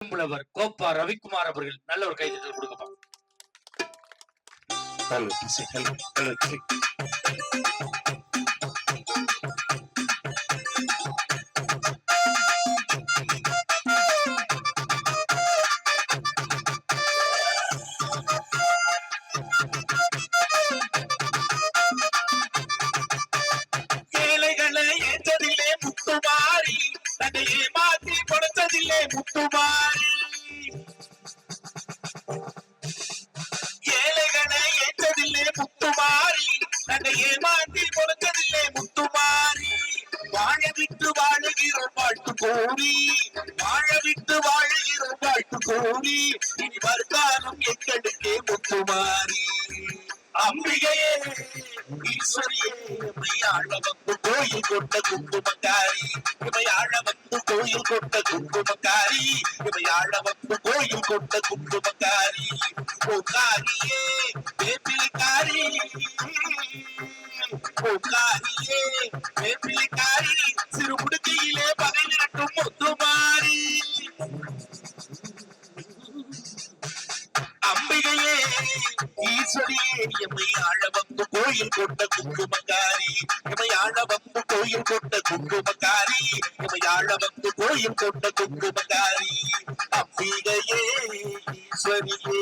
புலவர் கோப்பா ரவிக்குமார் அவர்கள் நல்ல ஒரு கைதட்டல் கொடுக்கப்பா. ஏழைகளை ஏற்றதில்லை முத்துமாரி, நகையை மாற்றி கொடுத்ததில்லை முத்துமாரி. ஏழைகளை ஏற்றதில்லை முத்துமாரி, நகையை மாற்றி கொடுத்ததில்லை முத்துமாரி. வாழ விட்டு வாழுகிறோம் வாழ்த்து கோரி, வாழ விட்டு வாழுகிறோம் வாழ்த்து கோரி. இனி வருகாலம் எங்களுக்கே முத்துமாரி. அம்பிகையே ஈஸ்வரியே இமையாழ வந்து கோயில் கொண்ட குங்குமக்காரி, இமையாழ வந்து கோயில் கொண்ட குங்குமக்காரி, இமையாழ வந்து கோயில் கொண்ட குங்குமக்காரி. பூக்காரியே வேப்பிலைக்காரி, பூக்காரியே வேப்பிலைக்காரி, சிறு முடுக்கையிலே பகை நிரட்டும் முத்துமாரி. அம்பிகையே ஈஸ்வரியே எம்மை ஆழ வந்து கோயில் கொண்ட குங்குமக்காரி, எம்மை ஆழ வந்து கோயில் கொண்ட குங்குமக்காரி, எம்மை ஆழ வந்து கோயில் கொண்ட குங்குமக்காரி. அம்பிகையே ஈஸ்வரியே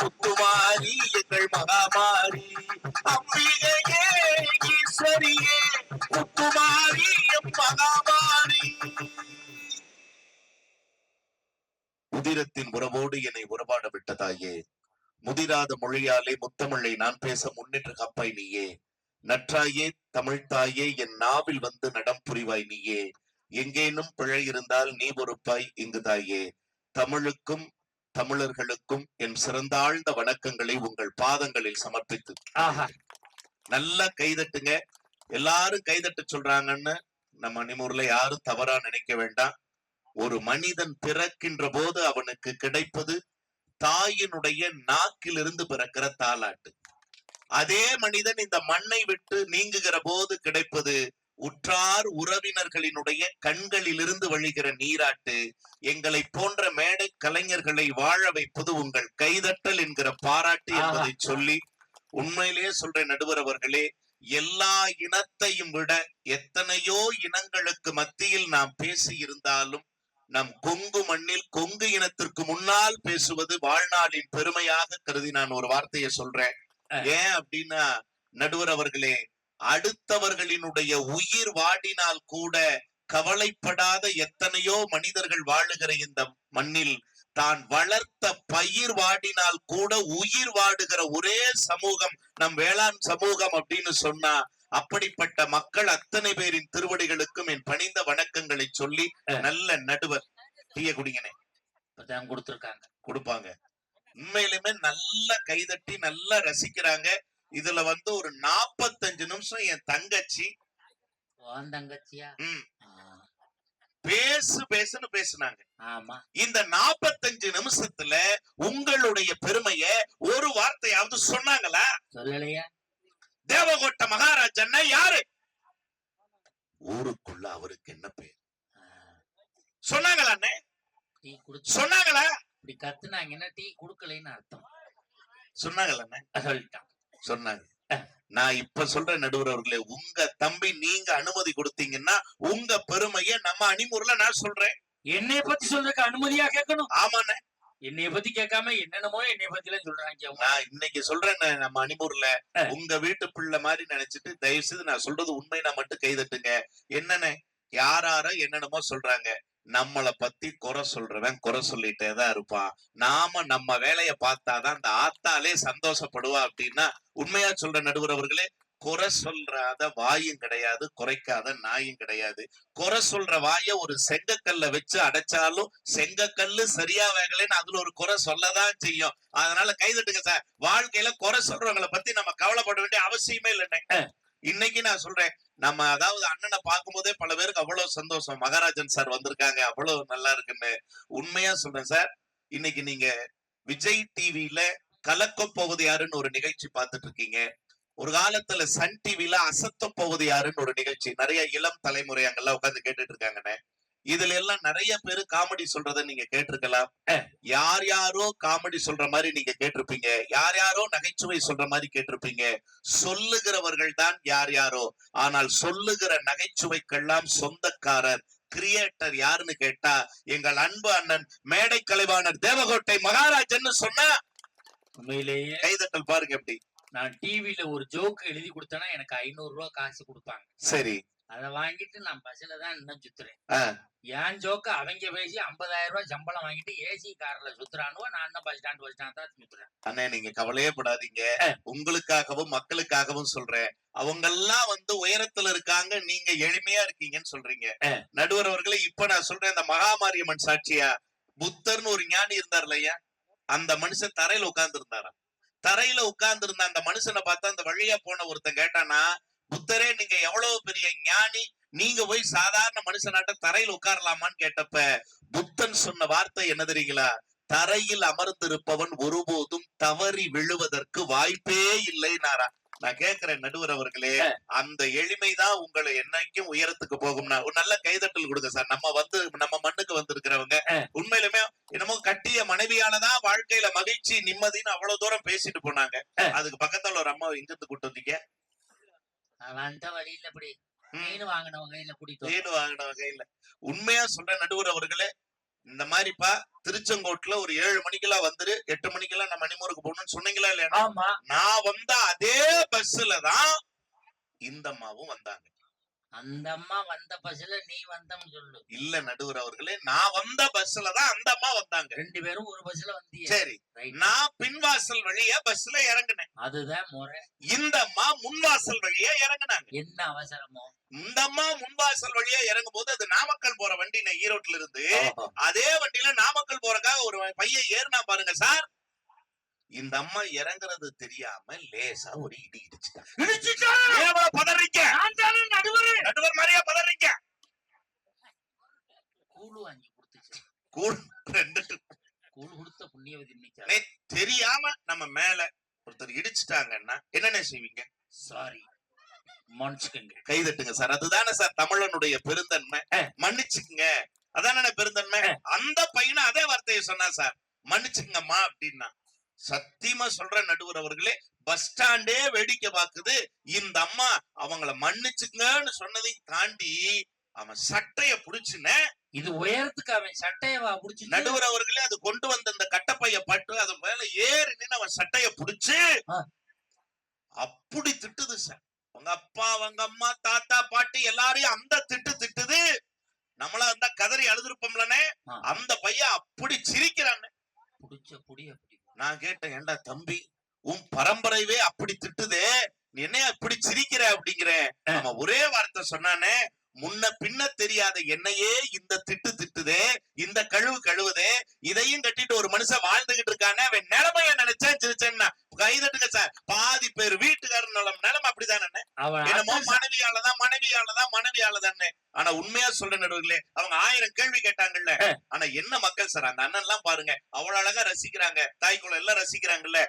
முத்துமாரி எங்கள் மகாமாரி. அம்பிகையே ஈஸ்வரியே முத்துமாரி எம் மகாமாரி. உதிரத்தின் உறவோடு என்னை உறவாட விட்டதாயே, முதிராத மொழியாலே முத்தமிழை நான் பேச முன்னின்று காப்பாய் நீயே. நற்றாயே தமிழ்த்தாயே என் நாவில் வந்து நடம் புரிவாய் நீயே. எங்கேனும் பிழை இருந்தால் நீ பொறுப்பாய் இங்கு தாயே. தமிழுக்கும் தமிழர்களுக்கும் என் சிறந்தாழ்ந்த வணக்கங்களை உங்கள் பாதங்களில் சமர்ப்பித்து. நல்லா கைதட்டுங்க. எல்லாரும் கைதட்டு சொல்றாங்கன்னு நம்ம மணிமூர்ல யாரும் தவறா நினைக்க வேண்டாம். ஒரு மனிதன் பிறக்கின்ற போது அவனுக்கு கிடைப்பது தாயினுடைய நாக்கிலிருந்து பிறக்கிற தாலாட்டு. அதே மனிதன் இந்த மண்ணை விட்டு நீங்குகிற போது கிடைப்பது உற்றார் உறவினர்களினுடைய கண்களிலிருந்து வழிகிற நீராட்டு. எங்களை போன்ற மேடை கலைஞர்களை வாழ வைப்பது உங்கள் கைதட்டல் என்கிற பாராட்டு என்பதை சொல்லி, உண்மையிலேயே சொல்ற நடுவர் அவர்களே, எல்லா இனத்தையும் விட எத்தனையோ இனங்களுக்கு மத்தியில் நாம் பேசி இருந்தாலும் நம் கொங்கு மண்ணில் கொங்கு இனத்திற்கு முன்னால் பேசுவது வாழ்நாளின் பெருமையாக கருதி நான் ஒரு வார்த்தையை சொல்றேன். ஏன் அப்படின்னா, நடுவர் அவர்களே, அடுத்தவர்களினுடைய உயிர் வாடினால் கூட கவலைப்படாத எத்தனையோ மனிதர்கள் வாழுகிற இந்த மண்ணில் தான் வளர்த்த பயிர் வாடினால் கூட உயிர் வாடுகிற ஒரே சமூகம் நம் வேளாண் சமூகம் அப்படின்னு சொன்னா, அப்படிப்பட்ட மக்கள் அத்தனை பேரின் திருவடிகளுக்கும் என் பணிந்த வணக்கங்களை சொல்லி, நல்ல நடுவர் டீய குடிங்கனே கொடுத்திருக்காங்க, கொடுப்பாங்க. உண்மையிலுமே நல்ல கைதட்டி நல்லா ரசிக்கிறாங்க. இதுல வந்து ஒரு 45 நிமிஷம் என் தங்கச்சி பேசு பேசுன்னு பேசுனாங்க. இந்த 45 நிமிஷத்துல உங்களுடைய பெருமைய ஒரு வார்த்தையாவது சொன்னாங்களா? சொல்லலையா? தேவகோட்டை மகாராஜன்னா யாரு? ஊருக்குள்ள அவருக்கு என்ன பேர் சொன்னாங்களா? சொன்னாங்களா? இப்படி கத்துனாங்கன்னா டீ குடுக்கலைன்னு அர்த்தம். சொன்னாங்களா? சொல்லிட்டான். சொன்னாங்க. நான் இப்ப சொல்ற நடுவர் அவர்களே, உங்க தம்பி நீங்க அனுமதி கொடுத்தீங்கன்னா உங்க பெருமைய நம்ம அணிமுறையில நான் சொல்றேன். என்னைய பத்தி சொல்றதுக்கு அனுமதியா கேட்கணும்? ஆமாண்ணே. என்னைய பத்தி கேட்காம என்னென்னமோ என்னைய பத்தி எல்லாம் சொல்றாங்க. நான் இன்னைக்கு சொல்றேன், நம்ம அணிமுறையில உங்க வீட்டு பிள்ளை மாதிரி நினைச்சிட்டு தயவு செய்து நான் சொல்றது உண்மைனா மட்டும் கைதட்டுங்க. என்னன்னு யாரார என்னென்னமோ சொல்றாங்க. நம்மளை பத்தி குறை சொல்றவன் குறை சொல்லிட்டேதான் இருப்பான். நாம நம்ம வேலையை பார்த்தாதான் அந்த ஆத்தாலே சந்தோஷப்படுவா அப்படின்னா, உண்மையா சொல்ற நடுவர் அவர்களே, குறை சொல்றாத வாயும் கிடையாது, குறைக்காத நாயும் கிடையாது. குறை சொல்ற வாய ஒரு செங்கக்கல்ல வச்சு அடைச்சாலும் செங்கக்கல்லு சரியா வேகலைன்னு அதுல ஒரு குறை சொல்லதான் செய்யும். அதனால கைதட்டுங்க சார். வாழ்க்கையில குறை சொல்றவங்களை பத்தி நம்ம கவலைப்பட வேண்டிய அவசியமே இல்லைன்னு இன்னைக்கு நான் சொல்றேன். நம்ம அதாவது அண்ணனை பார்க்கும் போதே பல பேருக்கு அவ்வளவு சந்தோஷம். மகாராஜன் சார் வந்திருக்காங்க, அவ்வளவு நல்லா இருக்குன்னு. உண்மையா சொல்றேன் சார். இன்னைக்கு நீங்க விஜய் டிவில கலக்க போவது யாருன்னு ஒரு நிகழ்ச்சி பார்த்துட்டு இருக்கீங்க. ஒரு காலத்துல சன் டிவில அசத்த போவது யாருன்னு ஒரு நிகழ்ச்சி, நிறைய இளம் தலைமுறை அங்கெல்லாம் உட்கார்ந்து கேட்டுட்டு இருக்காங்கன்னு. இதுல எல்லாம் நிறைய பேரு காமெடி சொல்றத நீங்க கேட்டிருக்கலாம். யார் யாரோ காமெடி சொல்ற மாதிரி நீங்க கேட்டிருப்பீங்க. யார் யாரோ நகைச்சுவை சொல்ற மாதிரி கேட்டிருப்பீங்க. சொல்லுகிறவர்கள் தான் யார் யாரோ. ஆனால் சொல்லுகிற நகைச்சுவைக்கெல்லாம் சொந்தக்காரர் கிரியேட்டர் யாருன்னு கேட்டா எங்கள் அன்பு அண்ணன் மேடை கலைவாணர் தேவகோட்டை மகாராஜன்னு சொன்னா உண்மையிலேயே கைதட்டல் பாருங்க எப்படி. நான் டிவில ஒரு ஜோக் எழுதி கொடுத்தேன்னா எனக்கு 500 ரூபாய் காசு கொடுப்பாங்க. சரி. அதை வாங்கிட்டு நான் பஸ்ல தான் இன்னும் சுத்துறேன். ஆ. என் ஜோக்க அவங்க பேசி 50,000 ரூபாய் சம்பளம் வாங்கிட்டு ஏசி கார்ல சுத்துறானுவோ, நான் தான் பஸ் ஸ்டாண்ட் தான் சுத்துறேன். அண்ணே நீங்க கவலையே படாதீங்க. உங்களுக்காகவும் மக்களுக்காகவும் சொல்றேன். அவங்க எல்லாம் வந்து உயரத்துல இருக்காங்க, நீங்க எளிமையா இருக்கீங்கன்னு சொல்றீங்க. நடுவர் அவர்களே, இப்ப நான் சொல்றேன், இந்த மகாமாரியம்மன் சாட்சியா புத்தர்னு ஒரு ஞானி இருந்தார் இல்லையா, அந்த மனுஷன் தரையில உட்கார்ந்து இருந்தாராம். தரையில உட்கார்ந்து இருந்த அந்த மனுஷனை பார்த்தா அந்த வழியா போன ஒருத்தன் கேட்டானா, புத்தரே நீங்க எவ்வளவு பெரிய ஞானி, நீங்க போய் சாதாரண மனுஷனாட்ட தரையில் உட்காரலாமான்னு கேட்டப்ப புத்தன் சொன்ன வார்த்தை என்ன தெரியுங்களா? தரையில் அமர்ந்திருப்பவன் ஒருபோதும் தவறி விழுவதற்கு வாய்ப்பே இல்லைனாரா. நான் கேட்கிறேன் நடுவர் அவர்களே, அந்த எளிமைதான் உங்களை என்னைக்கும் உயரத்துக்கு போகும்னா ஒரு நல்ல கைதட்டல் கொடுங்க சார். நம்ம மண்ணுக்கு வந்திருக்கிறவங்க உண்மையிலுமே என்னமோ கட்டிய மனைவியாலதான் வாழ்க்கையில மகிழ்ச்சி நிம்மதின்னு அவ்வளவு தூரம் பேசிட்டு போனாங்க. அதுக்கு பக்கத்துல ஒரு அம்மா இங்கிருந்து கூட்டு வந்தீங்க. வந்த வழியில இப்படி மீன் வாங்கின வகையில கூட்டிட்டு மீன் வாங்கின வகையில உண்மையா சொல்ற நடுவர் அவர்களே, இந்த மாதிரிப்பா திருச்செங்கோட்டுல ஒரு 7 மணிக்கெல்லாம் வந்துரு, 8 மணிக்கெல்லாம் நான் மணிமூருக்கு போகணும்னு சொன்னீங்களா இல்லையா? ஆமா. நான் வந்த அதே பஸ்ல தான் இந்த அம்மாவும் வந்தாங்க. அந்த அம்மா வந்த பஸ்ல நீ வந்தன்னு சொல்லு. இல்ல நடுவர் அவர்களே, நான் வந்த பஸ்ல தான் அந்த அம்மா வந்தாங்க. 2 பேரும் ஒரு பஸ்ல வந்தீங்க. சரி, நான் பின்வாசல் வழியா பஸ்ல இறங்கினேன். அதுதான் முறை. இந்த அம்மா முன்வாசல் வழியா இறங்குனாங்க. என்ன அவசரமோ? இந்த அம்மா முன்வாசல் வழியா இறங்கும் போது அது நாமக்கல் போற வண்டி, ஈரோட்ல இருந்து அதே வண்டியில நாமக்கல் போறக்காக ஒரு பையன் ஏறினா பாருங்க சார். இந்த அம்மா இறங்குறது தெரியாம லேசா ஒரு இடி இடிச்சுட்டாங்க. பதறீங்க நடுவர் மாதிரியா பதறீங்க. கூழு வாங்கி கொடுத்துச்சு. கூழு கொடுத்த புண்ணியவதி இன்னைக்கு தெரியாம நம்ம மேல ஒருத்தர் இடிச்சுட்டாங்கன்னா என்னென்ன செய்வீங்க? சாரி மன்னிச்சுக்கங்க. கைதட்டுங்க சார். அதுதானே சார் தமிழனுடைய பெருந்தன்மை. மன்னிச்சுக்குங்க, அதானே பெருந்தன்மை. அந்த பையனை அதே வார்த்தையை சொன்னா சார், மன்னிச்சுக்கங்கம்மா அப்படின்னா. சத்தியமா சொல்ற நடுவர் அவர்களே, பஸ் ஸ்டாண்டே வேடிக்கை பாக்குது. இந்த அம்மா அவங்கள மன்னிச்சுங்கன்னு சொன்னதையும் தாண்டி அவன் சட்டைய புடிச்சுன. இது உயரத்துக்கு அவன் சட்டையவா புடிச்சு நடுவர் அவர்களே, அது கொண்டு வந்த இந்த கட்டப்பைய பட்டு அதன் மேல ஏறி நின்னு அவன் சட்டைய புடிச்சு அப்படி திட்டுது சார். உங்க அப்பா, அவங்க அம்மா, தாத்தா, பாட்டி எல்லாரையும் அந்த திட்டுது. நம்மள அந்த கதறி அழுதுருப்போம்லனே, அந்த பையன் அப்படி சிரிக்கிறான்னு. புடிச்ச புடி அப்படி. நான் கேட்டேன், ஏண்டா தம்பி, உன் பரம்பரையவே அப்படி திட்டுதே, நீ என்ன இப்படி சிரிக்கிற அப்படிங்கிற. நம்ம ஒரே வார்த்தை சொன்னானே, முன்ன பின்ன தெரியாத என்னையே இந்த திட்டுதே, இந்த கழுவுதே, இதையும் கட்டிட்டு ஒரு மனுஷன் வாழ்ந்துகிட்டு இருக்கானே, அவன் நிலைமைய நினைச்சேன் சிரிச்சேன்னா. கைதட்டுங்க சார். பாதி பேர் வீட்டுக்காரன் நிலைமை அப்படிதானே. என்னமோ மனைவியாலதான். ஆனா உண்மையா சொல்ற நடுவர்களே, அவங்க 1000 கேள்வி கேட்டாங்கல்ல. ஆனா என்ன மக்கள் சார், அந்த அண்ணன் எல்லாம் பாருங்க, அவ்வளவு அழகா ரசிக்கிறாங்க, தாய்க்குள்ள எல்லாம் ரசிக்கிறாங்கல்ல.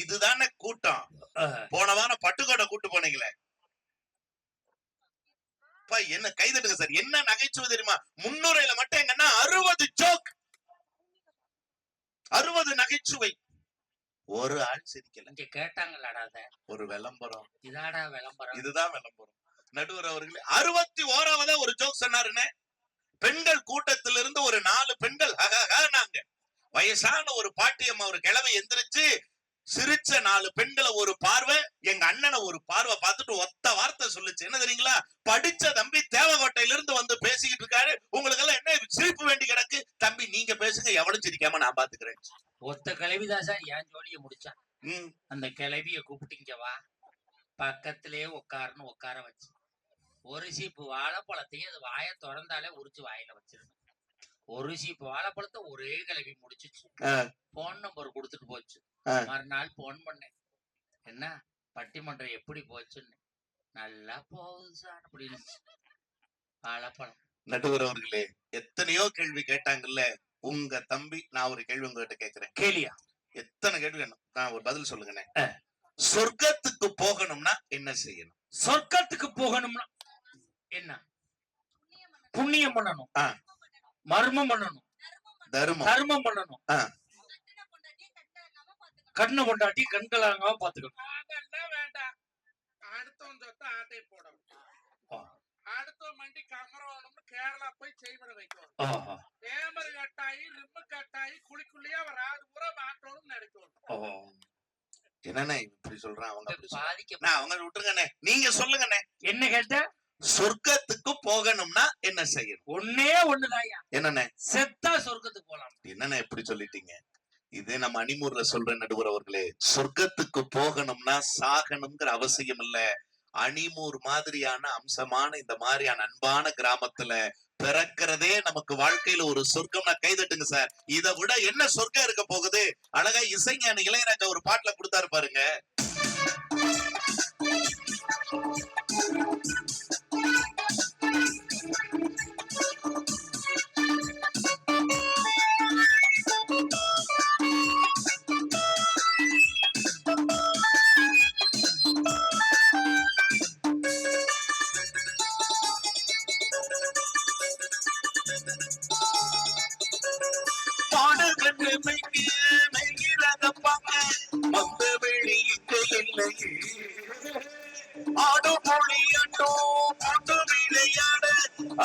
இதுதானே கூட்டம். போன வாரம் பட்டுக்கோட்டை கூட்டு போனீங்களே, என்ன கைதட்டுங்க சார். என்ன நகைச்சுவை தெரியுமா? முன்னுரையில மட்டும் எங்கன்னா 60 ஜோக், 60 நகைச்சுவை. ஒரு ஆள் சிரிக்கல. இங்க கேட்டாங்களாடா ஒரு விளம்பரம். இதாடா விளம்பரம். இதுதான் விளம்பரம். நடுவர் அவர்களே, 61வது ஒரு ஜோக் சொன்னாருன்னு. பெண்கள் கூட்டத்திலிருந்து ஒரு 4 பெண்கள் நாங்க வயசான ஒரு பாட்டியம்மா ஒரு கிழவை எந்திரிச்சு சிரிச்ச 4 பெண்களை ஒரு பார்வை, எங்க அண்ணனை ஒரு பார்வை பார்த்துட்டு ஒத்த வார்த்தை சொல்லுச்சு. என்ன தெரியுங்களா? படிச்ச தம்பி தேவகோட்டையில இருந்து வந்து பேசிக்கிட்டு இருக்காரு, உங்களுக்கு எல்லாம் என்ன சிரிப்பு வேண்டி கிடக்கு? தம்பி நீங்க பேசுங்க, எவனும் சிரிக்காம நான் பாத்துக்கிறேன். ஒத்த கிளவிதான் சார் என் ஜோலிய முடிச்சான். அந்த கிளவிய கூப்பிட்டீங்க வா, பக்கத்திலேயே உட்காருன்னு உட்கார வச்சு ஒரு சீப்பு வாழைப்பழத்தையும் அது வாயை திறந்தாலே உரிச்சு வாயில வச்சிருந்தேன். ஒரு சீப்பு வாழைப்பழத்தை ஒரே கிளவி முடிச்சிச்சு. போன் நம்பர் கொடுத்துட்டு போச்சு. மறுநாள் போன் பண்ணேன், என்ன பட்டிமன்றம் எப்படி போச்சுன்னு. நல்லா போகுது சார் அப்படின்னு. வாழைப்பழம். நடுவர் அவர்களே, எத்தனையோ கேள்வி கேட்டாங்கல்ல உங்க தம்பி. நான் ஒரு கேள்வி உங்ககிட்ட கேட்கிறேன், கேளியா? எத்தனை கேள்வி வேணும், நான் ஒரு பதில் சொல்லுங்கண்ணே. சொர்க்கத்துக்கு போகணும்னா என்ன செய்யணும்? சொர்க்கத்துக்கு போகணும்னா என்ன? புண்ணியம் பண்ணணும். மர்மம் பண்ணணும், தர்மம். தர்மம் பண்ணணும், கண்ணு கொண்டாட்டி கண்களாங்க பாத்துக்கணும். அதெல்லாம் வேண்டாம். அடுத்தவன் சொத்த ஆட்டை போடணும். அடுத்தவன் மண்டி கமரவனும்னு கேரளா போய் செய்வன வைக்கணும். தேமரு கட்டாயி லிம்பு கட்டாயி குழிக்குள்ளேயே அவர் ஆடு பூரா மாட்டோம்னு நினைக்கணும். என்னண்ணே இப்படி சொல்றான் அவங்க? பாதிக்க அவங்க விட்டுருங்கண்ணே, நீங்க சொல்லுங்கண்ணே. என்ன கேட்ட? சொர்க்கத்துக்கு போகணும்னா என்ன செய்யணும்? ஒன்னே ஒண்ணுதாயா. என்னண்ணே? செத்தா சொர்க்கத்துக்கு போலாம். என்னண்ணே எப்படி சொல்லிட்டீங்க? இதே நம்ம அணிமூர்ல சொல்ற நடுவர் அவர்களே, சொர்க்கத்துக்கு போகணும்னா சாகணுங்கிற அவசியம் இல்ல. அணிமூர் மாதிரியான அம்சமான இந்த மாதிரியான அன்பான கிராமத்துல பிறக்கிறதே நமக்கு வாழ்க்கையில ஒரு சொர்க்கம்னா கைதட்டுங்க சார். இதை விட என்ன சொர்க்கம் இருக்க போகுது? அழகா இசைஞானி இளையராஜா ஒரு பாட்டுல கொடுத்தாரு பாருங்க.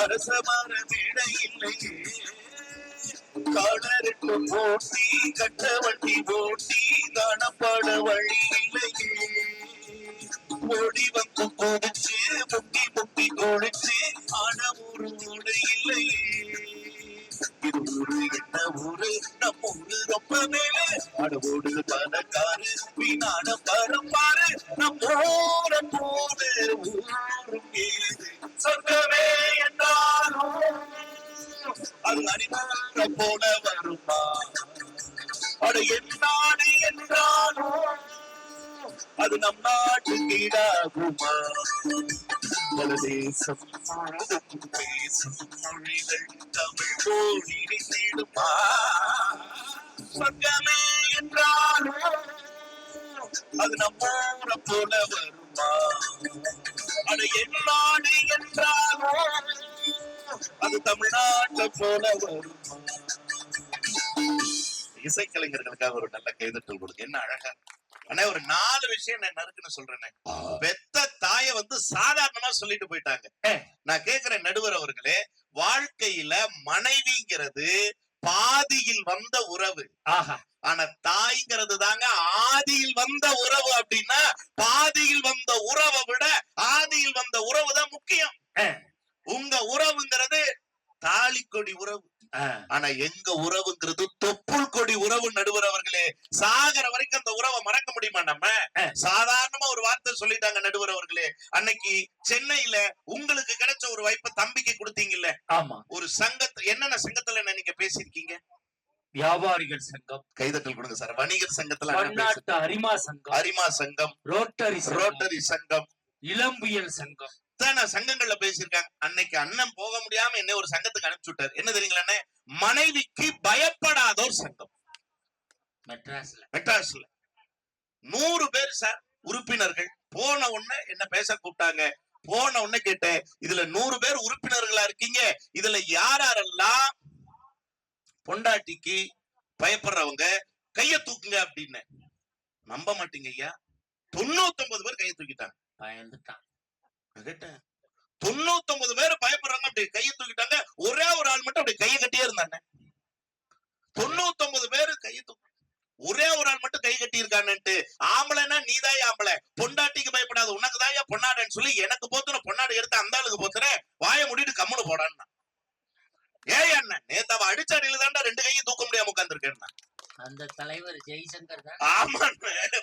அரசமான வீட இல்லையே, காணருக்கு போட்டி கட்ட வண்டி போட்டி காணப்பட வழி இல்லையே, ஓடி வந்து கொதிச்சு முட்டி முட்டி கொடிச்சு ஆன ஊரு ஊடு இல்லையே. இது ஊரு என்ன ஊரு? நம்ம ஊரு ரொம்ப மேலே அடவோடு பணக்காரு வீணான பரப்பாரு நம்ம ஊர போது ஊரும் ஏது சொர்க்கமே என்றாலும் அது அடிமாற போல வருமா? அட என்னாடு என்றாலும் அது நம் நாட்டு கீழாகுமா? பல தேசம் பேசும் மொழிகள் தமிழ் போலி நீடுமா? சொர்க்கமே என்றாலும் அது நம்மூர போல வருமா? அட என்னாடு என்றாலும் அது தமிழ்நாட்டை போல வருமா? இசைக்கலைஞர்களுக்காக ஒரு நல்ல கைதட்டல் கொடுங்க. என்ன அழகா ஆனா ஒரு 4 விஷயம் நான் நறுக்குன்னு சொல்றேனே. பெத்த தாய வந்து சாதாரணமா சொல்லிட்டு போயிட்டாங்க. நான் கேக்குறேன் நடுவர் அவர்களே, வாழ்க்கையில மனைவிங்கிறது பாதியில் வந்த உறவு. ஆனா தாய்ங்கிறது தாங்க ஆதியில் வந்த உறவு. அப்படின்னா பாதியில் வந்த உறவை விட ஆதியில் வந்த உறவு தான் முக்கியம். உங்க உறவுங்கிறது தாலிக்கொடி உறவு. ஆனா எங்க உறவுங்கிறது தொப்புள் கொடி உறவு. நடுவர் அவர்களே, சாகர வரைக்கும் அந்த உறவை மறக்க முடியுமா? நம்ம சாதாரணமா ஒரு வார்த்தை சொல்லிட்டாங்க நடுவர் அவர்களே. அன்னைக்கு சென்னையில உங்களுக்கு கிடைச்ச ஒரு வாய்ப்பை தம்பிக்கு கொடுத்தீங்கல்ல? ஆமா. ஒரு சங்கத்தை, என்னென்ன சங்கத்துல நீங்க பேசிருக்கீங்க? வியாபாரிகள் சங்கம், கைதட்டல் கொடுங்க சார். வணிகர் சங்கத்துல பன்னாட்டு அரிமா சங்கம், அரிமா சங்கம், ரோட்டரி சங்கம், இளம்பியல் சங்கம், சங்கங்கள்ல பேசியிருக்காங்க. அன்னைக்கு அண்ணன் போக முடியாம என்ன ஒரு சங்கத்துக்கு அனுப்பிச்சு விட்டார். என்ன தெரியுங்களா? மனைவிக்கு பயப்படாத ஒரு சங்கம். மெட்ராஸ்ல 100 பேர் சார் உறுப்பினர்கள். போன உடனே என்ன பேச கூப்பிட்டாங்க. போன உடனே கேட்டேன், இதுல 100 பேர் உறுப்பினர்களா இருக்கீங்க, இதுல யாரெல்லாம் பொண்டாட்டிக்கு பயப்படுறவங்க கைய தூக்குங்க அப்படின்னு. நம்ப மாட்டீங்க ஐயா, 99 பேர் கைய தூக்கிட்டாங்க. பயந்துட்டான். 99 பேர் பயப்படுறாங்க, அப்படி கையை தூக்கிட்டாங்க. ஒரே ஒரு ஆள் மட்டும் அப்படி கையை கட்டியே இருந்தானே. 99 பேரு கையை தூக்க, ஒரே ஒரு ஆள் மட்டும் கை கட்டி இருக்கான்னுட்டு. ஆம்பளைன்னா நீதாயா ஆம்பளை, பொண்டாட்டிக்கு பயப்படாது, உனக்குதாயா பொன்னாடுன்னு சொல்லி எனக்கு போத்துன பொன்னாடு எடுத்து அந்த ஆளுக்கு போத்துற, வாயை மூடிட்டு கம்முனு போடான்னா. ஏய் அண்ணன், நேத்து அவ அடிச்ச அடியில தாண்டா 2 கையும் தூக்க முடியாம உட்கார்ந்துருக்கேன்னா. அந்த தலைவர் ஜெய்சங்கர் தான். ஆமா,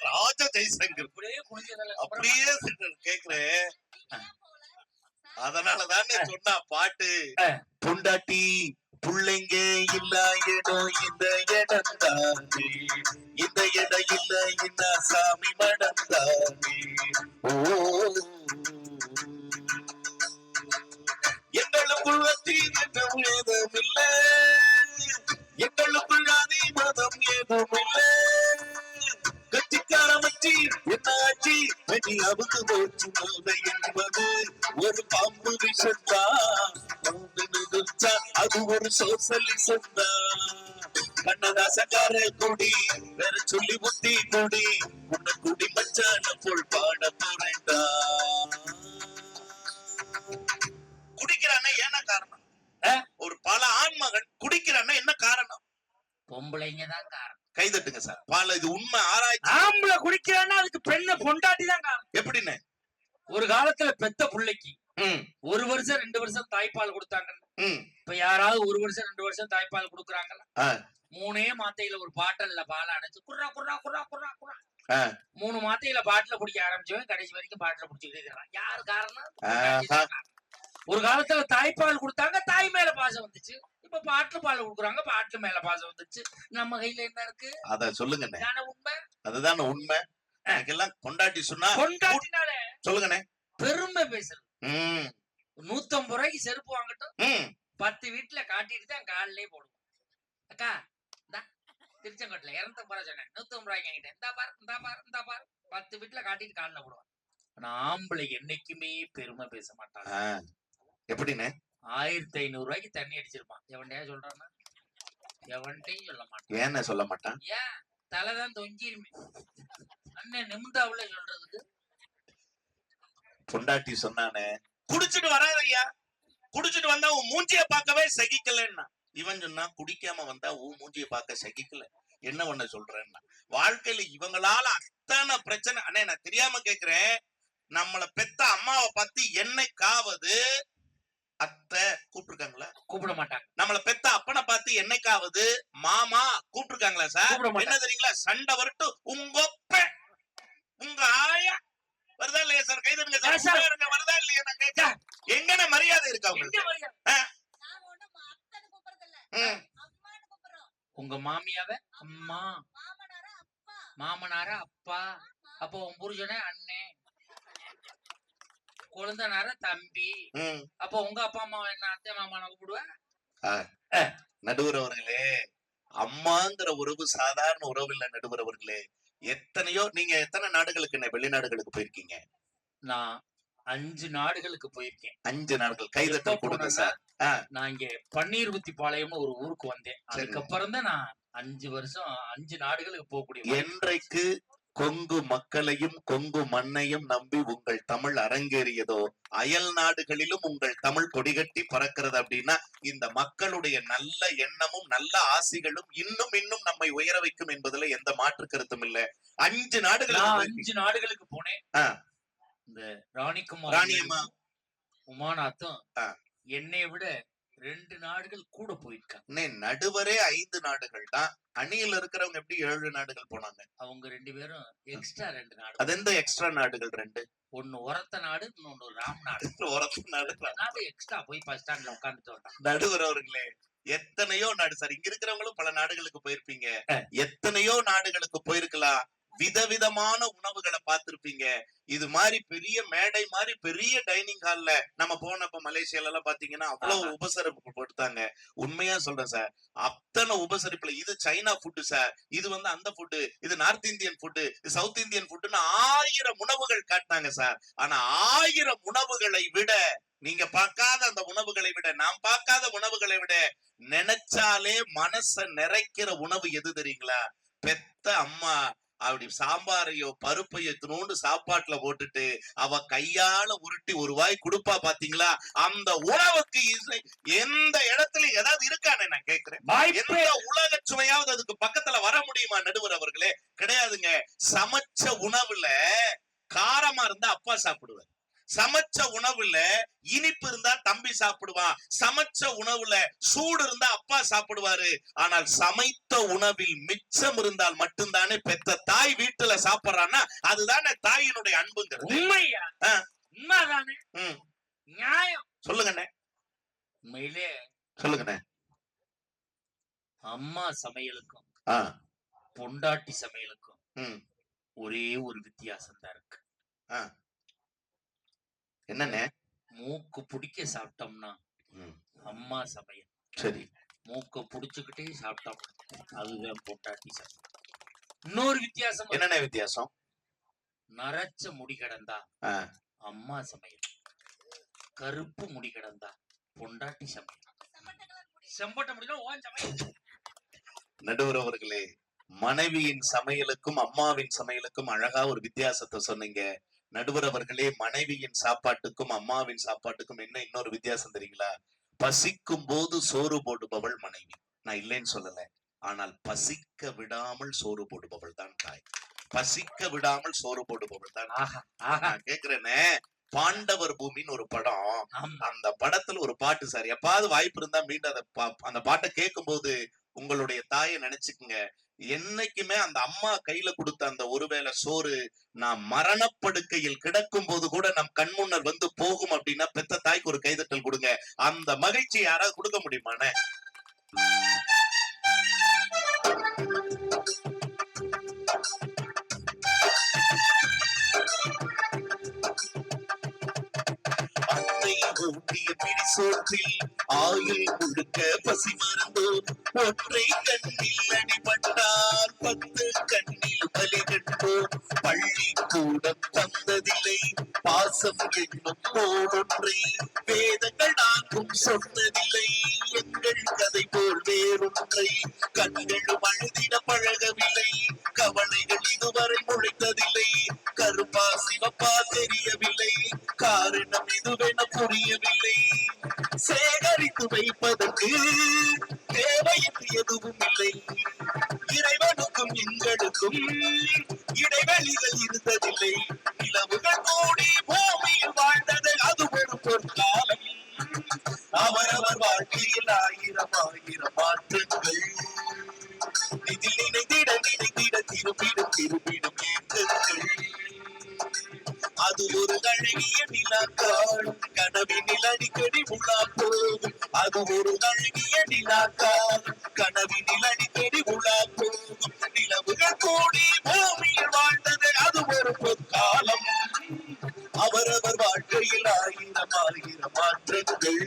ராஜா ஜெய்சங்கர். அப்படியே கேக்குறேன். அதனாலதானே சொன்னா பாட்டு, பொண்டாட்டி புள்ளைங்க இல்ல இடம் இந்த இடம் தானே, இந்த இடம் இல்ல இந்த சாமி மடம் தானே. ஓ எங்களுக்குள் ஏதும் இல்ல, எங்களுக்குள் ஆதி மதம் ஏதும் இல்ல. கட்சிக்கார மச்சி என்னாச்சி வெடி அவுக்கு போச்சு போதை என்பது ஒரு பாம்பு விஷத்தா. அது ஒரு சோசலிசம் தான். கண்ணதாசக்கார கொடி வேற சொல்லி புத்தி கொடி உன்னை குடி மச்சான போல் பாட போறேன்டா. குடிக்கிறான்னா என்ன காரணம்? ஒரு பல ஆண்மகன் குடிக்கிறான்னா என்ன காரணம்? பொம்பளைங்க தான் காரணம். கைதட்டுங்க சார். பால இது உண்மை ஆராய்ச்சி. ஆம்பளை குடிக்கிறான்னா அதுக்கு பெண்ணை பொண்டாட்டி தான் காரணம். எப்படின்னு? ஒரு காலத்துல பெத்த பிள்ளைக்கு 1 வருஷம் 2 வருஷம் தாய்ப்பால் கொடுத்தாங்க. இப்ப யாராவது 1 வருஷம் 2 வருஷம் தாய்ப்பால் கொடுக்குறாங்களா? 3 மாத்தையில ஒரு பாட்டில்ல பால் அடைச்சு குர்ரா குர்ரா குர்ரா குர்ரா குர்ரா 3 மாத்தையில பாட்டில குடிக்க ஆரம்பிச்சவன் கடைசி வரைக்கும் பாட்டில குடிச்சுக்கிட்டே இருக்கிறான். யாரு காரணம்? ஒரு காலத்துல தாய்ப்பால் கொடுத்தாங்க, தாய் மேல பாசம் வந்துச்சு. இப்ப பாட்டு பால் கொடுக்குறாங்க, பாட்டு மேல பாசம் வந்துச்சு. நம்ம கையில என்ன இருக்கு? அத சொல்லுங்க. உண்மை அதுதான உண்மை. எனக்கெல்லாம் கொண்டாட்டி சொன்னா கொண்டாட்டினாலே சொல்லுங்கண்ணே பெருமை பேசுறது. 150 ரூபாய்க்கு செருப்பு வாங்கட்டும், 10 வீட்டுல காட்டிட்டு தான் காலிலே போடுவோம். அக்கா திருச்செங்கோட்டுல 250 ரூபாய் சொன்னேன், 150 ரூபாய்க்கு வாங்கிட்டேன், இந்தா பாரு இந்தா பாரு இந்தா பாரு 10 வீட்டுல காட்டிட்டு காலில போடுவான். ஆனா ஆம்பளை என்னைக்குமே பெருமை பேச மாட்டாங்க. எப்படின்னு? 1500 ரூபாய்க்கு தண்ணி அடிச்சிருப்பான். எவன்டையா சொல்றான்னா? எவன்டையும் சொல்ல மாட்டான். ஏன்னு சொல்ல மாட்டான்? ஏன் தலைதான் தொங்கிருமே அண்ணன் நிமிந்தாவுல சொல்றதுக்கு. பொண்டாட்டி சொன்னானே குடிச்சிட்டு வராதையா, குடிச்சிட்டு வந்தா உன் மூஞ்சிய பார்க்கவே சகிக்கலன்னா. இவன் சொன்னா குடிக்காம வந்தா உன் மூஞ்சிய பார்க்க சகிக்கல, என்ன பண்ண சொல்றேன்னா. வாழ்க்கையில இவங்களால அத்தனை பிரச்சனை. அண்ணே நான் தெரியாம கேக்குறேன், நம்மள பெத்த அம்மாவை பத்தி என்னைக்காவது அத்தை கூப்பிட்டுருக்காங்களா? கூப்பிட மாட்டாங்க. நம்மள பெத்த அப்பனை பார்த்து என்னைக்காவது மாமா கூப்பிட்டுருக்காங்களா சார்? என்ன தெரியுங்களா? சண்டை வரட்டும் உங்க உங்க ஆயா வருதா இல்லையா சார்? கைதட்டுங்க சார். வருதா இல்லையா? நான் கேட்க எங்கன மரியாதை இருக்கு அவங்களுக்கு? உங்க மாமியாவ அம்மா, மாமனார அப்பா, அப்போ உன் புருஷனே அண்ணே, குழந்தைனார தம்பி, அப்போ உங்க அப்பா அம்மா என்ன அத்தை மாமா கூப்பிடுவேன்? நடுவர் அவர்களே, அம்மாங்கிற உறவு சாதாரண உறவு இல்ல. நடுவர் அவர்களே, எத்தனையோ நீங்க எத்தனை நாடுகளுக்கு வெளிநாடுகளுக்கு போயிருக்கீங்க? நான் 5 நாடுகளுக்கு போயிருக்கேன். 5 நாடுகள். கைதட்ட கொடுங்க சார். நான் இங்க பன்னீர்குத்திப்பாளையம்னு ஒரு ஊருக்கு வந்தேன். அதுக்கப்புறம் தான் நான் 5 வருஷம் 5 நாடுகளுக்கு போகக்கூடிய. என்றைக்கு கொங்கு மக்களையும் கொங்கு மண்ணையும் நம்பி உங்கள் தமிழ் அரங்கேறியதோ, அயல் நாடுகளிலும் உங்கள் தமிழ் கொடிகட்டி பறக்கிறது. அப்படின்னா இந்த மக்களுடைய நல்ல எண்ணமும் நல்ல ஆசிகளும் இன்னும் இன்னும் நம்மை உயர வைக்கும் என்பதுல எந்த மாற்று கருத்தும் இல்ல. 5 நாடுகளுக்கு போனேன். இந்த ராணிக்குமார் ராணியம்மா உமாநாத்தும் என்னை விட 2 நாடுகள் கூட போயிருக்காங்க. நடுவரே 5 நாடுகள் தான். அணியில இருக்கிறவங்க எப்படி 7 நாடுகள் போனாங்க? அவங்க 2 பேரும் எக்ஸ்ட்ரா 2 நாடு. அது எந்த எக்ஸ்ட்ரா நாடுகள்? 2. ஒன்னு ஒரத்த நாடு, இன்னொன்னு ராம் நாடு. ஒரத்த நாடு எக்ஸ்ட்ரா போய் பஸ் ஸ்டாண்ட்ல உட்கார்ந்துட்டு வந்தாங்க. நடுவர் அவர்களே, எத்தனையோ நாடு சார். இங்க இருக்கிறவங்களும் பல நாடுகளுக்கு போயிருப்பீங்க. எத்தனையோ நாடுகளுக்கு போயிருக்கலாம். விதவிதமான உணவுகளை பார்த்திருப்பீங்க. இது மாதிரி பெரிய மேடை மாதிரி பெரிய டைனிங் ஹால்ல நம்ம போனப்ப மலேசியால எல்லாம் பாத்தீங்கன்னா அவ்வளவு உபசரிப்பு கொடுத்தாங்க. உண்மையா சொல்றேன் சார், அத்தனை உபசரிப்புல இது சைனா ஃபுட்டு சார், இது வந்து அந்த ஃபுட்டு, இது நார்த் இந்தியன் ஃபுட்டு, இது சவுத் இந்தியன் ஃபுட்டுன்னு 1000 உணவுகள் காட்டினாங்க சார். ஆனா 1000 உணவுகளை விட, நீங்க பார்க்காத அந்த உணவுகளை விட, நாம் பார்க்காத உணவுகளை விட நினைச்சாலே மனச நிறைக்கிற உணவு எது தெரியுங்களா? பெத்த அம்மா அப்படி சாம்பாரையோ பருப்பையோ இத்தினோண்டு சாப்பாட்டுல போட்டுட்டு அவ கையால உருட்டி ஒரு வாய் கொடுப்பா பாத்தீங்களா? அந்த உணவுக்கு எந்த இடத்துல ஏதாவது இருக்கானே நான் கேக்குறேன். எந்த உலக சுவையாவது அதுக்கு பக்கத்துல வர முடியுமா நடுவர் அவர்களே? கிடையாதுங்க. சமைச்ச உணவுல காரமா இருந்தா அப்பா சாப்பிடுவார், சமைச்ச உணவுல இனிப்பு இருந்தா தம்பி சாப்பிடுவான், சமைச்ச உணவுல சூடு இருந்தா அப்பா சாப்பிடுவாரு. ஆனால் சமைத்த உணவில் மிச்சம் இருந்தால் மட்டும்தானே பெத்த தாய் வீட்டுல சாப்பிடுறான்னா அதுதானே தாயினுடைய அன்புங்கிறது. உண்மையா? உண்மைதானே? நியாயம். சொல்லுங்கண்ணே. உண்மையிலே சொல்லுங்கண்ணே. அம்மா சமையலுக்கும் பொண்டாட்டி சமையலுக்கும் ஒரே ஒரு வித்தியாசம் தான் இருக்கு. என்னண்ணே? மூக்கு பிடிக்க சாப்பிட்டோம்னா அம்மா சமையல் சரி, மூக்க புடிச்சுக்கிட்டே சாப்பிட்டோம் அதுதான் பொண்டாட்டி சமையல். இன்னொரு வித்தியாசம். என்னென்ன வித்தியாசம்? நரைச்ச முடி கிடந்தா அம்மா சமையல், கருப்பு முடி கிடந்தா பொண்டாட்டி சமையல். செம்பட்ட முடியல ஓன் சமையல். நடுவர் அவர்களே, மனைவியின் சமையலுக்கும் அம்மாவின் சமையலுக்கும் அழகா ஒரு வித்தியாசத்தை சொன்னீங்க. நடுவர் அவர்களே, மனைவியின் சாப்பாட்டுக்கும் அம்மாவின் சாப்பாட்டுக்கும் என்ன இன்னொரு வித்தியாசம் தெரியுங்களா? பசிக்கும் போது சோறு போடுபவள் மனைவி, நான் இல்லைன்னு சொல்லல. ஆனால் பசிக்க விடாமல் சோறு போடுபவள் தான் தாய். பசிக்க விடாமல் சோறு போடுபவள் தான். நான் கேக்குறேனே, பாண்டவர் பூமின்னு ஒரு படம், அந்த படத்துல ஒரு பாட்டு சார், எப்பாவது வாய்ப்பு இருந்தா மீண்டும் அந்த பாட்டை கேட்கும் போது உங்களுடைய தாயை நினைச்சுக்குங்க. என்னைக்குமே அந்த அம்மா கையில கொடுத்த அந்த ஒருவேளை சோறு நான் மரணப்படுக்கையில் கிடக்கும் போது கூட நம் கண் முன்னர் வந்து போகும் அப்படின்னா பெத்த தாய்க்கு ஒரு கைதட்டல் கொடுங்க. அந்த மகிழ்ச்சி யாராவது கொடுக்க முடியுமானே? ஊட்டிய பிடி சோற்றில் ஆயுள் முழுக்க பசி மறந்தோ, ஒற்றை கண்ணில் அடிபட்டால் 10 கண்ணில் பலி கண்டோ, பள்ளி கூட தந்ததில்லை பாசம் என்னும் போலொன்றை வேதங்கள் நான்கும் சொன்னதில்லை எங்கள் கதை போல் வேறொன்றை. கண்களும் அழுதிட பழகவில்லை, கவலைகள் இதுவரை முளைத்ததில்லை, கருப்பா சிவப்பா தெரியவில்லை, காரணம் இதுவென புரியவில்லை. சேகரித்து வைப்பதற்கு தேவையின்றி எதுவும் இல்லை, இறைவனுக்கும் எங்களுக்கும் இடைவெளிகள் இருந்ததில்லை, நிலவுகள் கூடி பூமியில் வாழ்ந்தது அது ஒரு பொற்காலம். அவரவர் வாழ்க்கையில் 1000 மாற்றங்கள், இதில் நினைத்திட நினைத்திட திரும்பிடும் திரும்பிடும் ஏற்றங்கள். அது ஒரு அழகிய நிலாக்கால் கனவினில் அடிக்கடி உலா போகும், அது ஒரு அழகிய நிலாக்கால் கனவினில் அடிக்கடி உலா போகும், நிலவுகள் கூடி பூமியில் வாழ்ந்தது அது ஒரு பொற்காலம். அவரவர் வாழ்க்கையில் 1000 மாற்றங்கள்,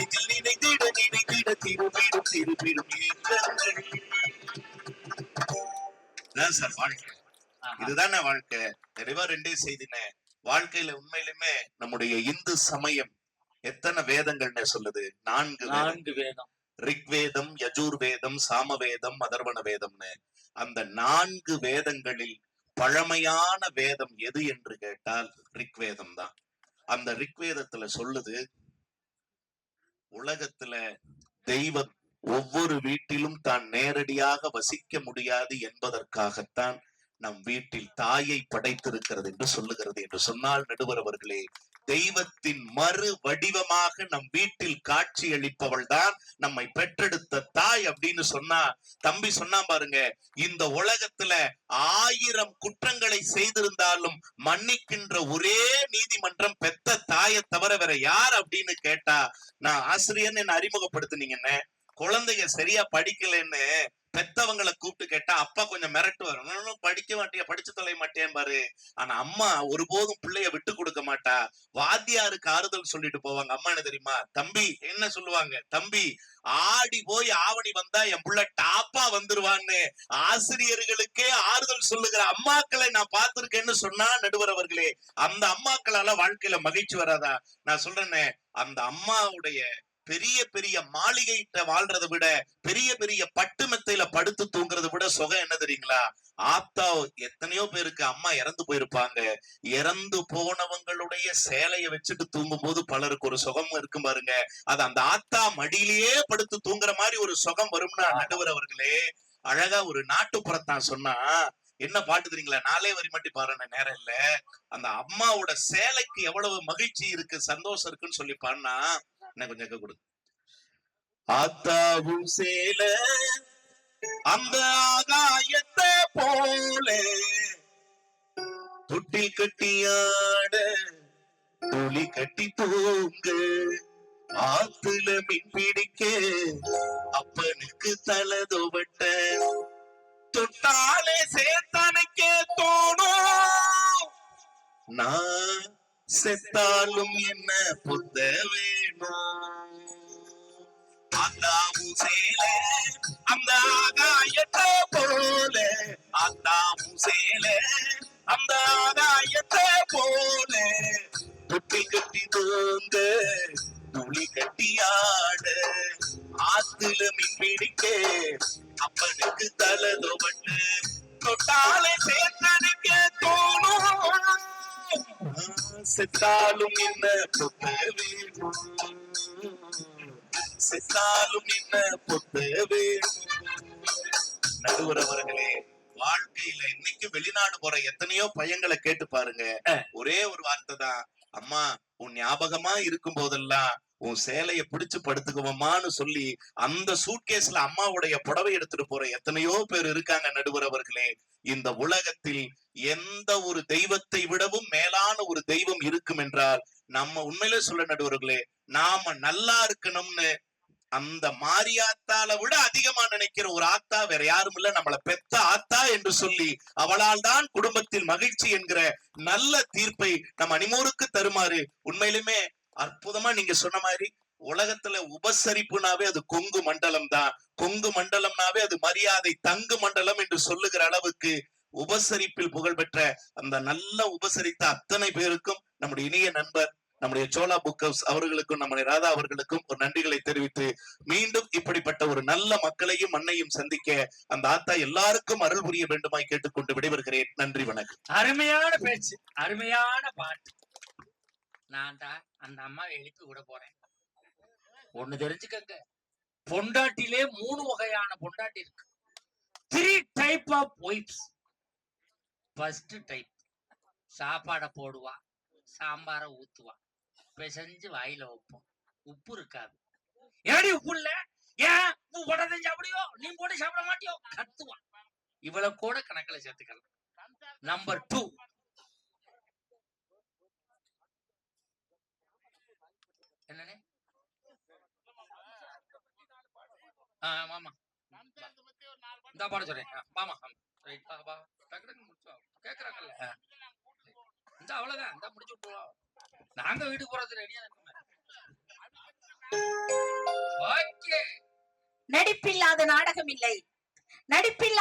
இதில் நினைத்திட நினைத்திட திரும்பிடும் திரும்பிடும் ஏற்றங்கள். சார் வாழ்க்கை இதுதானே வாழ்க்கை. நிறைவா 2 செய்தினே. வாழ்க்கையில உண்மையிலுமே நம்முடைய இந்து சமயம் எத்தனை வேதங்கள்னு சொல்லுது? 4 வேதம். ரிக்வேதம், யஜுர்வேதம், சாமவேதம், அதர்வண வேதம்னு. அந்த 4 வேதங்களில் பழமையான வேதம் எது என்று கேட்டால் ரிக்வேதம் தான். அந்த ரிக்வேதத்துல சொல்லுது, உலகத்துல தெய்வம் ஒவ்வொரு வீட்டிலும் தான் நேரடியாக வசிக்க முடியாது என்பதற்காகத்தான் நம் வீட்டில் தாயை படைத்திருக்கிறது என்று சொல்லுகிறது. என்று சொன்னால் நடுவர் அவர்களே, தெய்வத்தின் மறு வடிவமாக நம் வீட்டில் காட்சி அளிப்பவள் தான் நம்மை பெற்றெடுத்த தாய் அப்படின்னு சொன்னா, தம்பி சொன்னா பாருங்க, இந்த உலகத்துல 1000 குற்றங்களை செய்திருந்தாலும் மன்னிக்கின்ற ஒரே நீதிமன்றம் பெத்த தாயை தவிர வேற யார் அப்படின்னு கேட்டா, நான் ஆசிரியர்னு என்ன அறிமுகப்படுத்தினீங்கன்னு, குழந்தைங்க சரியா படிக்கலன்னு பெத்தவங்களை கூப்பிட்டு கேட்டா அப்பா கொஞ்சம் மிரட்டு வரும், படிக்க மாட்டியா, படிச்சு தொலை மாட்டேன் பாரு. ஆனா அம்மா ஒருபோதும் பிள்ளைய விட்டு கொடுக்க மாட்டா. வாத்தியாருக்கு ஆறுதல் சொல்லிட்டு போவாங்க. அம்மா என்ன தெரியுமா, தம்பி என்ன சொல்லுவாங்க, தம்பி ஆடி போய் ஆவணி வந்தா என் புள்ள டாப்பா வந்துருவான்னு ஆசிரியர்களுக்கே ஆறுதல் சொல்லுகிற அம்மாக்களை நான் பார்த்திருக்கேன்னு சொன்னா நடுவர் அவர்களே, அந்த அம்மாக்களால வாழ்க்கையில மகிழ்ச்சி வராதா? நான் சொல்றேனே, அந்த அம்மாவுடைய பெரிய பெரிய மாளிகைட்ட வாழ்றதை விட, பெரிய பெரிய பட்டு மெத்தையில படுத்து தூங்குறதை விட சுகம் என்ன தெரியுங்களா? ஆத்தா எத்தனையோ பேருக்கு அம்மா இறந்து போயிருப்பாங்க, இறந்து போனவங்களுடைய சேலைய வச்சுட்டு தூங்கும் போது பலருக்கு ஒரு சுகம் இருக்கும் பாருங்க. அது அந்த ஆத்தா மடியிலேயே படுத்து தூங்குற மாதிரி ஒரு சுகம் வரும்னா நடுவர் அவர்களே, அழகா ஒரு நாட்டுப்புறத்தான் சொன்னா என்ன பாட்டு தெரியுங்களா? 4 வரி மட்டும் பாருங்க, நேரம் இல்ல. அந்த அம்மாவோட சேலைக்கு எவ்வளவு மகிழ்ச்சி இருக்கு, சந்தோஷம் இருக்குன்னு சொல்லி பாருனா என்ன கொஞ்சம் கொடு. ஆத்தாவும் சேல அந்த ஆகாயத்தை போல தொட்டில் கட்டியாட துளி கட்டி தூங்க, ஆத்துல மீன் பிடிக்க அப்பனுக்கு தலதோவட்ட, தொட்டாலே சேத்தனுக்கே தோணும், நான் செத்தாலும் என்ன புத்த வேணும். ஆத்தாவும் சேல அந்த ஆகாயத்தை போல, ஆத்தாவும் சேல அந்த ஆகாயத்தை போல தொட்டில் கட்டி தூங்க துளி கட்டி ஆட, தலதுவண்டு தொட்டாலே சேர்த்தடிக்க தோணும். செத்தாலும் என்ன பொத்த வேணும், செத்தாலும் என்ன பொத்த வேணும். நடுவர் அவர்களே, வாழ்க்கையில இன்னைக்கு வெளிநாடு போற எத்தனையோ பையங்களை கேட்டு பாருங்க, ஒரே ஒரு வார்த்தை தான், அம்மா உன் ஞாபகமா இருக்கும் போதெல்லாம் உன் சேலைய பிடிச்சு படுத்துக்குவோமான்னு சொல்லி அந்த சூட்கேஸ்ல அம்மாவுடைய புடவை எடுத்துட்டு போற எத்தனையோ பேர் இருக்காங்க. நடுவர் அவர்களே, இந்த உலகத்தில் எந்த ஒரு தெய்வத்தை விடவும் மேலான ஒரு தெய்வம் இருக்கும் என்றால் நம்ம உண்மையிலே சொல்ல நடுவர்களே, நாம நல்லா இருக்கணும்னு அந்த மாரியாத்தால விட அதிகமா நினைக்கிற ஒரு ஆத்தா வேற யாரும் இல்ல, நம்மள பெத்த ஆத்தா என்று சொல்லி அவளால் தான் குடும்பத்தில் மகிழ்ச்சி என்கிற நல்ல தீர்ப்பை நம் அனிமோருக்கு தருமாறு உண்மையிலுமே அற்புதமா நீங்க சொன்ன மாதிரி உலகத்துல உபசரிப்புனாவே அது கொங்கு மண்டலம் தான். கொங்கு மண்டலம்னாவே அது மரியாதை தங்கு மண்டலம் என்று சொல்லுகிற அளவுக்கு உபசரிப்பில் புகழ்பெற்ற அந்த நல்ல உபசரித்த அத்தனை பேருக்கும் நம்முடைய இனிய நண்பர் நம்முடைய சோலா புக் ஹவுஸ் அவர்களுக்கும் நம்முடைய ராதா அவர்களுக்கும் ஒரு நன்றிகளை தெரிவித்து, மீண்டும் இப்படிப்பட்ட ஒரு நல்ல மக்களையும் மண்ணையும் சந்திக்க அந்த ஆத்தா எல்லாருக்கும் அருள் புரிய வேண்டுமாய் கேட்டுக்கொண்டு விடைபெறுகிறேன். நன்றி, வணக்கம். அருமையான பேச்சு, அருமையான பாட்டு. நான் தான் அந்த அம்மாவை எழுப்பி விட போறேன். ஒண்ணு தெரிஞ்சுக்கங்க, பொண்டாட்டிலே 3 வகையான பொண்டாட்டி இருக்கு. 3 type of wives. First type, சாப்பாட போடுவா, சாம்பார ஊத்துவா, பிசைஞ்சு வாயில வைப்போம், உப்பு இருக்காது. ஏடி உப்பு இல்ல, ஏன் உப்பு போட்டதையும் சாப்பிடுயோ, நீ போட்டு சாப்பிட மாட்டியோ, கத்துவான். இவ்வளவு கூட கணக்குல சேர்த்துக்கலாம். நம்பர் 2, என்னன்னு மாமா இந்த பாட சொல்றேன் மாமா, கேக்குறாங்கல்ல இந்த அவ்வளவுதான், இந்த முடிச்சு விட்டுருவோம். நாங்க வீட்டுக்கு போறது ரெடியா இருக்கோம். நடிப்பில்லாத நாடகம் இல்லை, நடிப்பில்லா